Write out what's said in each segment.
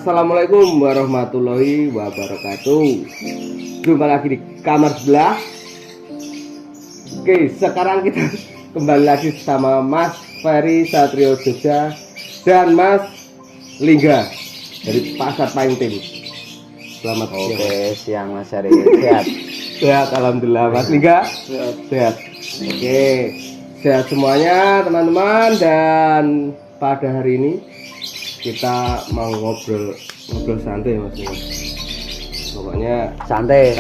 Assalamualaikum warahmatullahi wabarakatuh. Jumpa lagi di kamar sebelah. Oke, sekarang kita kembali lagi sama Mas Ferry Satrio Jogja dan Mas Lingga dari Pasar Painting. Selamat siang. Oke, siang Mas Ferry. Sehat? Sehat, alhamdulillah. Mas Lingga sehat. Oke, sehat semuanya teman-teman. Dan pada hari ini kita mau ngobrol santai Mas. Pokoknya santai.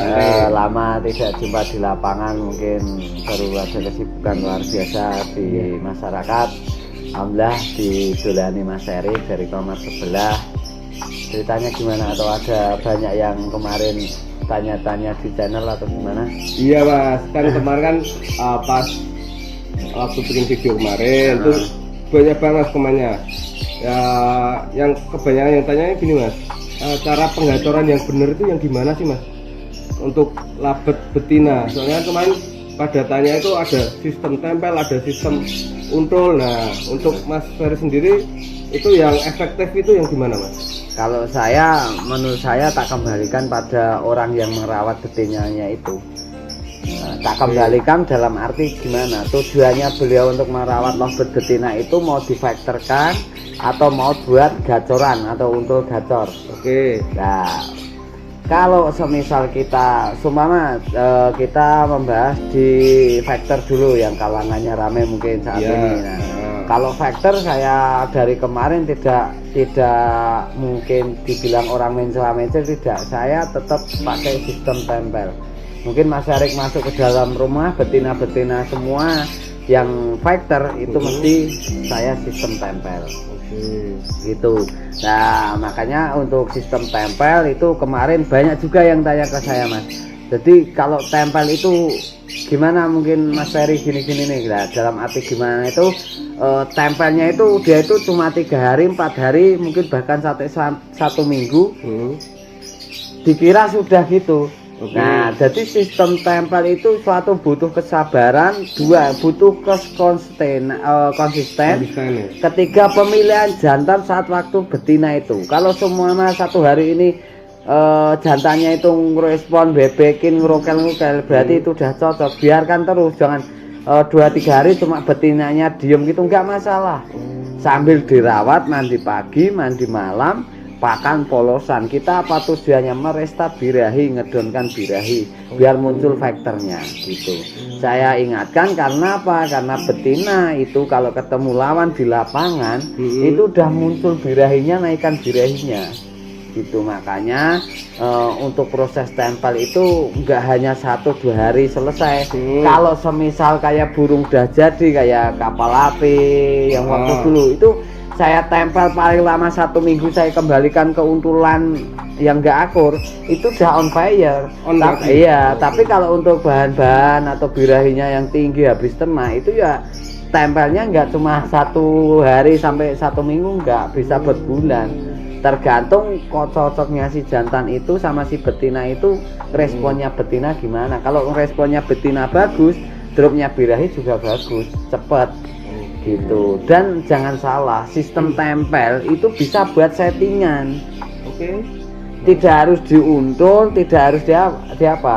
Lama tidak jumpa di lapangan, mungkin baru ada kesibukan luar biasa di masyarakat. Alhamdulillah didolani Mas Ferry dari kamar sebelah. Ceritanya gimana, atau ada banyak yang kemarin tanya-tanya di channel atau gimana? Iya Mas, kan kemarin kan pas waktu bikin video kemarin tuh banyak banget komennya. Ya, yang kebanyakan yang tanya gini Mas, cara penggacoran yang benar itu yang gimana sih Mas untuk labet betina? Soalnya kemarin pada tanya itu ada sistem tempel, ada sistem untul. Nah, untuk Mas Ferry sendiri itu yang efektif itu yang gimana Mas? Kalau menurut saya tak kembalikan pada orang yang merawat betinanya itu. Tak kembalikan dalam arti gimana, tujuannya beliau untuk merawat lovebird betina itu mau difaktorkan atau mau buat gacoran atau untul gacor. Oke. Nah, kalau semisal kita kita membahas di faktor dulu yang kalangannya ramai mungkin saat ini. Nah, kalau faktor saya dari kemarin tidak mungkin dibilang orang mencela-mencela, tidak. Saya tetap pakai sistem tempel. Mungkin Mas Erik masuk ke dalam rumah betina-betina semua yang faktor itu mesti saya sistem tempel. Gitu. Nah, makanya untuk sistem tempel itu kemarin banyak juga yang tanya ke saya Mas. Jadi kalau tempel itu gimana, mungkin Mas Ferry gini-gini nih. Nah, dalam arti gimana itu tempelnya itu dia itu cuma 3 hari 4 hari mungkin bahkan sampai 1 minggu dikira sudah gitu. Nah, jadi sistem tempel itu suatu butuh kesabaran, 2 butuh konsisten, ketiga pemilihan jantan saat waktu betina itu. Kalau semuanya 1 hari ini jantannya itu ngerespon, bebekin, ngerokel, berarti itu udah cocok. Biarkan terus, jangan 2-3 hari cuma betinanya diem gitu, nggak masalah. Sambil dirawat, mandi pagi, mandi malam, pakan polosan. Kita apa tujuannya? Meresta birahi, ngedonkan birahi biar muncul faktornya gitu. Saya ingatkan karena apa? Karena betina itu kalau ketemu lawan di lapangan itu udah muncul birahinya, naikkan birahinya gitu. Makanya untuk proses tempel itu enggak hanya 1-2 hari selesai. Kalau semisal kayak burung udah jadi, kayak kapal api yang waktu dulu itu saya tempel paling lama 1 minggu, saya kembalikan ke untulan yang enggak akur, itu udah on fire. Tapi kalau untuk bahan-bahan atau birahinya yang tinggi habis ternak itu ya tempelnya enggak cuma 1 hari sampai 1 minggu, enggak bisa berbulan. Tergantung kok cocoknya si jantan itu sama si betina itu, responnya betina gimana. Kalau responnya betina bagus, dropnya birahi juga bagus, cepat gitu. Dan jangan salah, sistem tempel itu bisa buat settingan. Tidak harus diuntul, tidak harus di apa.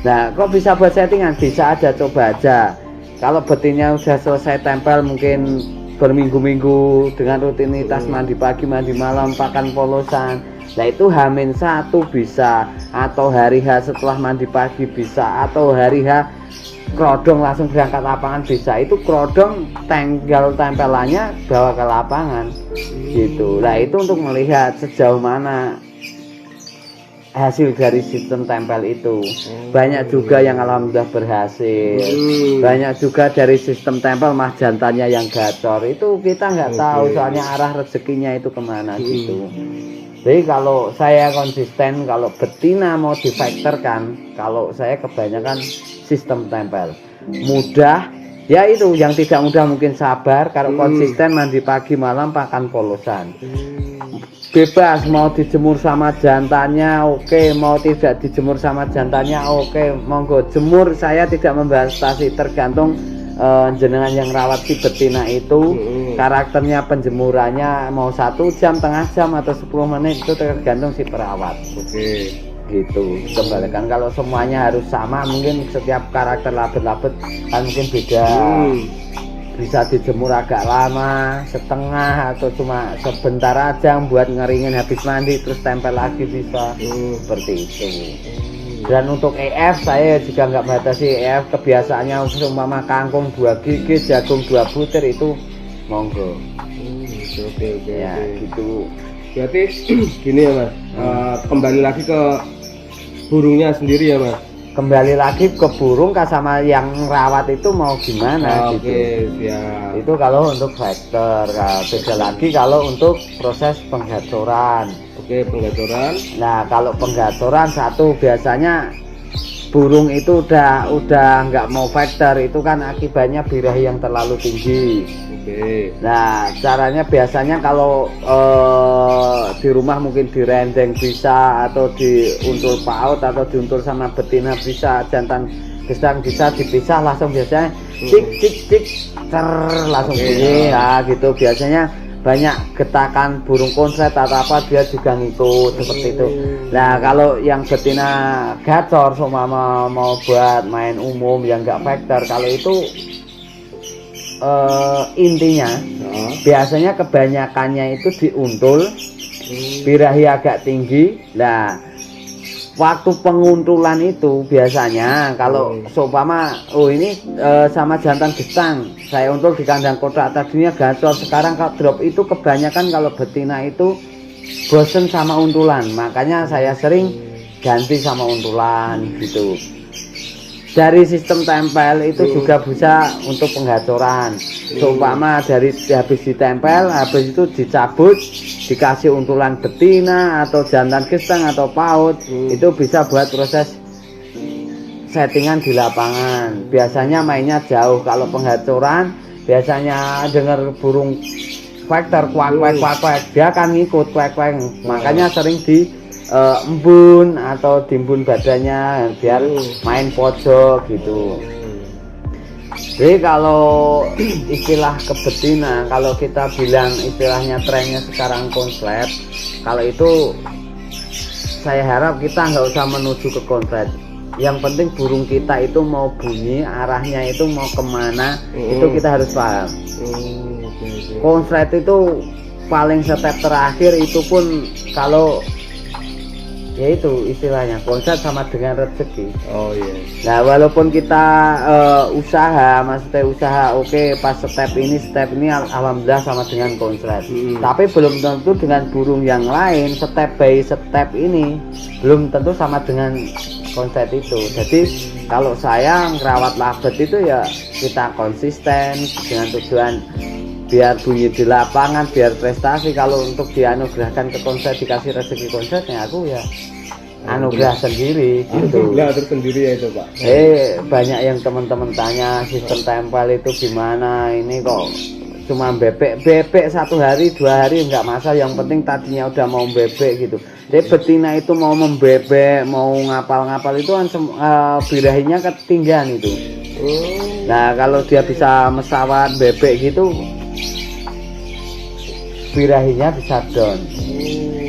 Nah, kok bisa buat settingan? Bisa aja, coba aja. Kalau betinnya udah selesai tempel mungkin berminggu-minggu dengan rutinitas mandi pagi, mandi malam, pakan polosan. Nah, itu H-1 bisa, atau hari H setelah mandi pagi bisa, atau hari H krodong langsung berangkat lapangan bisa. Itu krodong tinggal tempelannya bawa ke lapangan gitu. Nah, itu untuk melihat sejauh mana hasil dari sistem tempel itu. Banyak juga yang alhamdulillah berhasil. Banyak juga dari sistem tempel mah jantannya yang gacor. Itu kita nggak tahu, soalnya arah rezekinya itu kemana gitu. Jadi kalau saya konsisten, kalau betina mau difaktorkan, kalau saya kebanyakan sistem tempel. Mudah, ya itu. Yang tidak mudah mungkin sabar. Kalau konsisten mandi pagi malam, pakan polosan. Bebas, mau dijemur sama jantannya oke, mau tidak dijemur sama jantannya oke, monggo jemur. Saya tidak membahas tergantung jenengan yang rawat si betina itu karakternya penjemurannya mau 1 jam, setengah jam atau 10 menit itu tergantung si perawat. Oke. Gitu. Kebalikan kalau semuanya harus sama, mungkin setiap karakter labet-labet kan mungkin beda. Bisa dijemur agak lama, setengah atau cuma sebentar aja buat ngeringin habis mandi terus tempel lagi bisa. Seperti itu. Dan untuk EF saya juga nggak batasi EF, kebiasaannya umpama kangkung 2 gigi, jagung 2 butir itu monggo. Oke. Ya gitu. Berarti gini ya Mas, kembali lagi ke burungnya sendiri ya Mas. Kembali lagi ke burung sama yang rawat itu mau gimana gitu. Siap. Itu kalau untuk vektor. Beda lagi kalau untuk proses penggacoran. Oke, penggacoran. Nah kalau penggacoran satu biasanya burung itu udah nggak mau vektor, itu kan akibatnya birahi yang terlalu tinggi. Oke. Nah caranya biasanya kalau di rumah mungkin direndeng bisa, atau diuntul paut atau diuntul sama betina bisa, jantan gesang bisa dipisah langsung, biasanya cik cik cik langsung bunyi ya gitu. Biasanya banyak getakan burung konslet atau apa dia juga ngikut seperti itu. Nah kalau yang betina gacor sama mau buat main umum yang nggak vektor, kalau itu intinya biasanya kebanyakannya itu diuntul, birahi agak tinggi. Nah waktu penguntulan itu biasanya kalau seumpama ini sama jantan gesang saya untul di kandang kotak, tadinya gacor, sekarang kalau drop itu kebanyakan kalau betina itu bosen sama untulan, makanya saya sering ganti sama untulan gitu. Dari sistem tempel itu juga bisa untuk penggacoran. Seumpama dari habis ditempel, habis itu dicabut, dikasih untulan betina atau jantan gesang atau paut, itu bisa buat proses settingan di lapangan. Biasanya mainnya jauh. Kalau penggacoran biasanya dengar burung vektor kuak kuak, dia akan ngikut kuak. Makanya sering di embun atau timbun badannya biar main pojok gitu. Jadi kalau istilah kebetina, kalau kita bilang istilahnya trennya sekarang konslet, kalau itu saya harap kita nggak usah menuju ke konslet. Yang penting burung kita itu mau bunyi, arahnya itu mau kemana, itu kita harus paham. Konslet itu paling step terakhir, itu pun kalau yaitu istilahnya konslet sama dengan rezeki. Oh iya. Nah walaupun kita usaha, maksudnya usaha oke, pas step ini alhamdulillah sama dengan konslet. Tapi belum tentu dengan burung yang lain step by step ini belum tentu sama dengan konslet itu. Jadi kalau saya ngerawat labet itu ya kita konsisten dengan tujuan biar bunyi di lapangan, biar prestasi. Kalau untuk dianugerahkan ke konslet, dikasih rezeki konsletnya, aku ya anugerah sendiri gitu. Anugerah tersendiri ya itu Pak. Banyak yang teman-teman tanya sistem tempel itu gimana, ini kok cuma bebek 1 hari 2 hari nggak masalah, yang penting tadinya udah mau bebek gitu. Jadi betina itu mau membebek, mau ngapal-ngapal itu kan birahinya ketinggian itu. Nah kalau dia bisa mesawat bebek gitu, birahinya bisa down.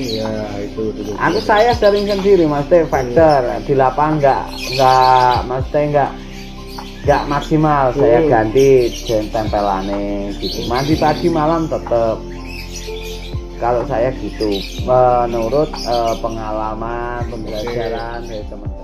Ya itu. Aku saya sering sendiri maksudnya vektor di lapangan nggak maksimal, saya ganti tempelane gitu. Mandi pagi malam tetap. Kalau saya gitu menurut pengalaman pembelajaran dari teman-teman.